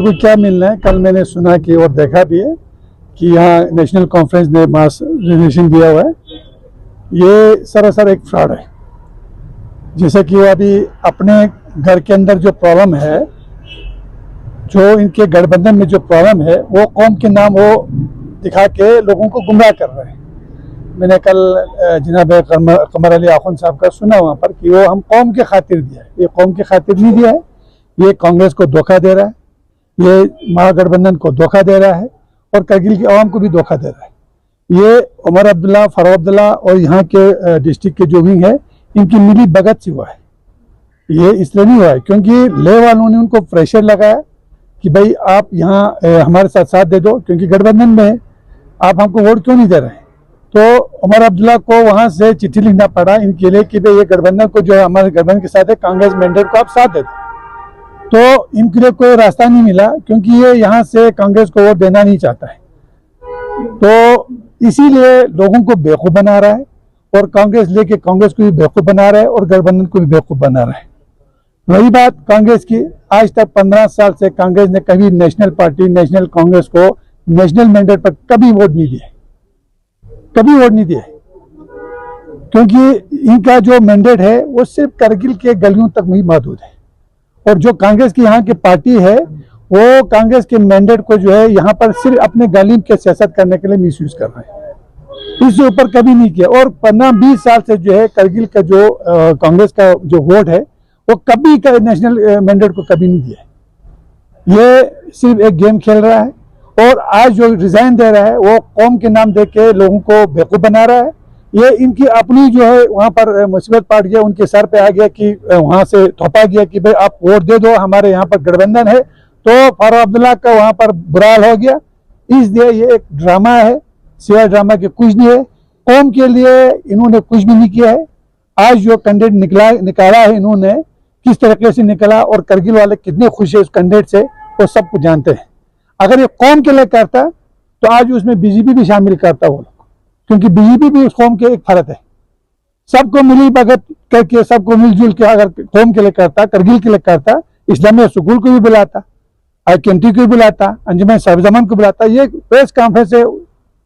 को क्या मिलना है। कल मैंने सुना कि और देखा भी है कि यहाँ नेशनल कॉन्फ्रेंस ने मास रिजर्वेशन दिया हुआ है। ये सरासर एक फ्रॉड है। जैसे कि वो अभी अपने घर के अंदर जो प्रॉब्लम है, जो इनके गठबंधन में जो प्रॉब्लम है, वो कौम के नाम वो दिखा के लोगों को गुमराह कर रहे हैं। मैंने कल जनाब कमर अली आखुन साहब का सुना वहाँ पर कि वो हम कौम के खातिर दिया है। ये कौम के खातिर नहीं दिया है, ये कांग्रेस को धोखा दे रहा है, ये महागठबंधन को धोखा दे रहा है और करगिल की आवाम को भी धोखा दे रहा है। ये उमर अब्दुल्ला, फारूक अब्दुल्ला और यहाँ के डिस्ट्रिक्ट के जो विंग है, इनकी मिली भगत से हुआ है। ये इसलिए नहीं हुआ है क्योंकि ले वालों ने उनको प्रेशर लगाया कि भाई आप यहाँ हमारे साथ साथ दे दो, क्योंकि गठबंधन में है, आप हमको वोट क्यों नहीं दे रहे हैं। तो उमर अब्दुल्ला को वहां से चिट्ठी लिखना पड़ा इनके लिए कि भाई ये गठबंधन को जो हमारे गठबंधन के साथ है, कांग्रेस मैंडेट को आप साथ दे दो। तो इनके लिए कोई रास्ता नहीं मिला क्योंकि ये यहाँ से कांग्रेस को वोट देना नहीं चाहता है। तो इसीलिए लोगों को बेवकूफ़ बना रहा है और कांग्रेस लेके कांग्रेस को भी बेवकूफ़ बना रहा है और गठबंधन को भी बेवकूफ़ बना रहा है। वही बात कांग्रेस की, आज तक 15 साल से कांग्रेस ने कभी नेशनल पार्टी, नेशनल कांग्रेस को नेशनल मैंडेट पर कभी वोट नहीं दिया, कभी वोट नहीं दिया, क्योंकि इनका जो मैंडेट है वो सिर्फ करगिल के गलियों तक ही महदूद है। और जो कांग्रेस की यहाँ की पार्टी है, वो कांग्रेस के मैंडेट को जो है यहाँ पर सिर्फ अपने गालिब के सियासत करने के लिए मिसयूज कर रहे हैं। इससे ऊपर कभी नहीं किया। और 15-20 साल से जो है करगिल का जो कांग्रेस का जो वोट है, वो कभी नेशनल मैंडेट को कभी नहीं दिया। ये सिर्फ एक गेम खेल रहा है और आज जो रिजाइन दे रहा है वो कौम के नाम दे के लोगों को बेवकूफ़ बना रहा है। ये इनकी अपनी जो है वहाँ पर मुसीबत पाट गया, उनके सर पे आ गया कि वहाँ से थोपा गया कि भाई आप वोट दे दो, हमारे यहाँ पर गठबंधन है। तो फारूक अब्दुल्ला का वहाँ पर बुरा हाल हो गया। इसलिए ये एक ड्रामा है, सिवाय ड्रामा के कुछ नहीं है। कौम के लिए इन्होंने कुछ भी नहीं किया है। आज जो कैंडिडेट निकाला है इन्होंने, किस तरीके से निकला और करगिल वाले कितने खुश है उस कैंडिडेट से, वो सब कुछ जानते हैं। अगर ये कौम के लिए करता तो आज उसमें बीजेपी भी शामिल करता वो लोग, क्योंकि बीजेपी भी उस कौम के एक फर्द है। सबको मिली भगत करके, सबको मिलजुल के अगर कौम के लिए करता, करगिल के लिए करता, इस्लामिया स्कूल को भी बुलाता, IKMT को भी बुलाता, अंजुमन सरजमान को बुलाता। ये प्रेस कॉन्फ्रेंस से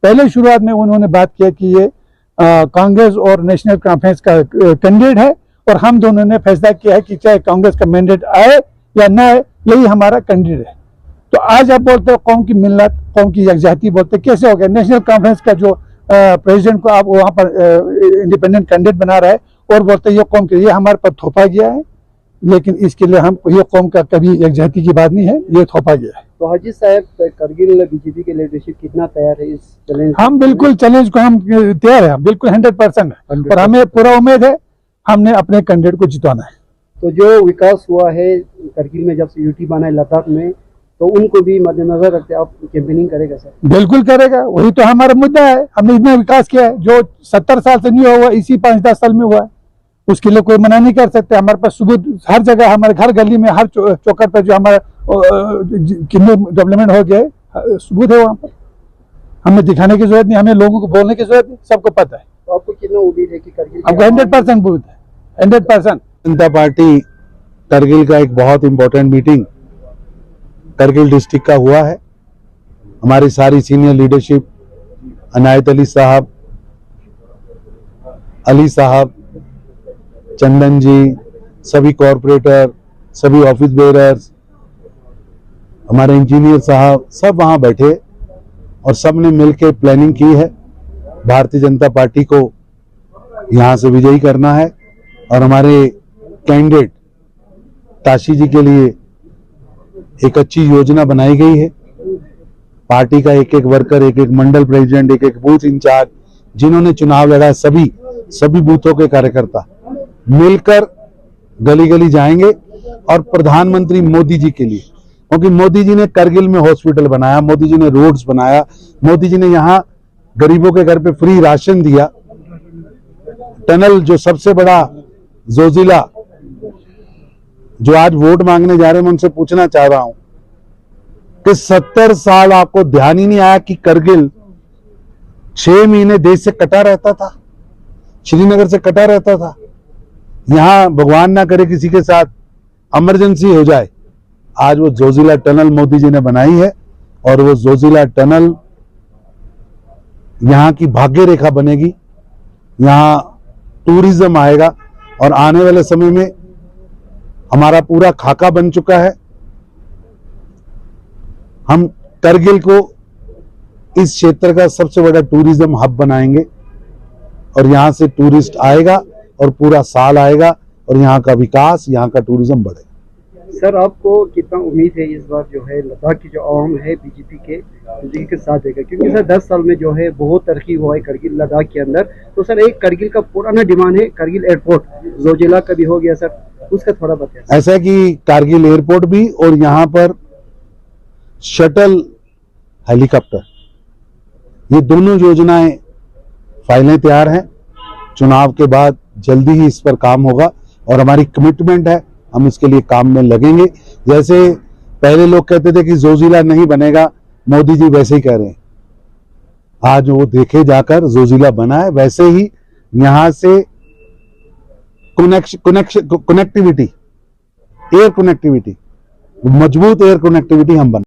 पहले शुरुआत में उन्होंने बात किया कि ये कांग्रेस और नेशनल कॉन्फ्रेंस का कैंडिडेट है और हम दोनों ने फैसला किया है कि चाहे कांग्रेस का मैंडेट आए या ना आए, यही हमारा कैंडिडेट है। तो आज आप बोलते हो कौम की मिल्लत, कौम की यकजहती बोलते, कैसे हो गया। नेशनल कॉन्फ्रेंस का जो प्रेसिडेंट को आप वहाँ पर इंडिपेंडेंट कैंडिडेट बना रहा है और बोलते ये कौम के, ये हमारे पर थोपा गया है। लेकिन इसके लिए हम, ये कौम का कभी यकजहती की बात नहीं है, ये थोपा गया है। तो हाजी साहब, करगिल बीजेपी के लीडरशिप कितना तैयार है इस चैलेंज? हम बिल्कुल चैलेंज को हम तैयार है, बिल्कुल 100% है और हमें पूरा उम्मीद है हमने अपने कैंडिडेट को जितवाना है। तो जो विकास हुआ है करगिल में, जब से यूटी बना है लद्दाख में, तो उनको भी मद्देनजर रखते आप कैंपेनिंग करेगा सर? बिल्कुल करेगा, वही तो हमारा मुद्दा है। हमने इतना विकास किया है जो 70 साल से नहीं हुआ, इसी 5-10 साल में हुआ है। उसके लिए कोई मना नहीं कर सकते। हमारे पास सबूत हर जगह, हमारे घर गली में, हर चौकर पर जो हमारा कितने डेवलपमेंट हो गए, सबूत है वहाँ पर। हमें दिखाने की जरूरत नहीं, हमें लोगों को बोलने की जरूरत नहीं, सबको पता है। तो आपको कितना उम्मीद है कि करगिल? आपको 100% बोलते है, 100%। जनता पार्टी करगिल का एक बहुत इम्पोर्टेंट मीटिंग करगिल डिस्ट्रिक्ट का हुआ है। हमारी सारी सीनियर लीडरशिप, अनायत अली साहब, अली साहब, चंदन जी, सभी कॉरपोरेटर, सभी ऑफिस बेयरर्स, हमारे इंजीनियर साहब, सब वहाँ बैठे और सब ने मिलकर प्लानिंग की है। भारतीय जनता पार्टी को यहाँ से विजयी करना है और हमारे कैंडिडेट ताशी जी के लिए एक अच्छी योजना बनाई गई है। पार्टी का एक एक वर्कर, एक एक मंडल प्रेसिडेंट, एक एक बूथ इंचार्ज, जिन्होंने चुनाव लड़ा, सभी बूथों के कार्यकर्ता मिलकर गली गली जाएंगे और प्रधानमंत्री मोदी जी के लिए, क्योंकि मोदी जी ने करगिल में हॉस्पिटल बनाया, मोदी जी ने रोड्स बनाया, मोदी जी ने यहाँ गरीबों के घर पे फ्री राशन दिया, टनल जो सबसे बड़ा जोजिला, जो आज वोट मांगने जा रहे हैं, मैं उनसे पूछना चाह रहा हूं कि 70 साल आपको ध्यान ही नहीं आया कि करगिल 6 महीने देश से कटा रहता था, श्रीनगर से कटा रहता था। यहां भगवान ना करे किसी के साथ इमरजेंसी हो जाए आज वो जोजिला टनल मोदी जी ने बनाई है और वो जोजिला टनल यहाँ की भाग्य रेखा बनेगी। यहाँ टूरिज्म आएगा और आने वाले समय में हमारा पूरा खाका बन चुका है। हम करगिल को इस क्षेत्र का सबसे बड़ा टूरिज्म हब बनाएंगे और यहाँ से टूरिस्ट आएगा और पूरा साल आएगा और यहाँ का विकास, यहाँ का टूरिज्म बढ़ेगा। सर आपको कितना उम्मीद है इस बार जो है लद्दाख की जो आवाम है बीजेपी के साथ देगा, क्योंकि सर 10 साल में जो है बहुत तरक्की हुआ है करगिल लद्दाख के अंदर। तो सर एक करगिल का पुराना डिमांड है करगिल एयरपोर्ट, जोजिला का भी हो गया सर, उसका थोड़ा बताएं। ऐसा है कि कारगिल एयरपोर्ट भी और यहाँ पर शटल हेलीकॉप्टर, ये दोनों योजनाएं फाइलें तैयार हैं। चुनाव के बाद जल्दी ही इस पर काम होगा और हमारी कमिटमेंट है, हम इसके लिए काम में लगेंगे। जैसे पहले लोग कहते थे कि जोजिला नहीं बनेगा, मोदी जी वैसे ही कह रहे हैं। आज वो देखे जाकर जोजिला बना है, वैसे ही यहां से कनेक्टिविटी, एयर कनेक्टिविटी, मजबूत एयर कनेक्टिविटी हम बना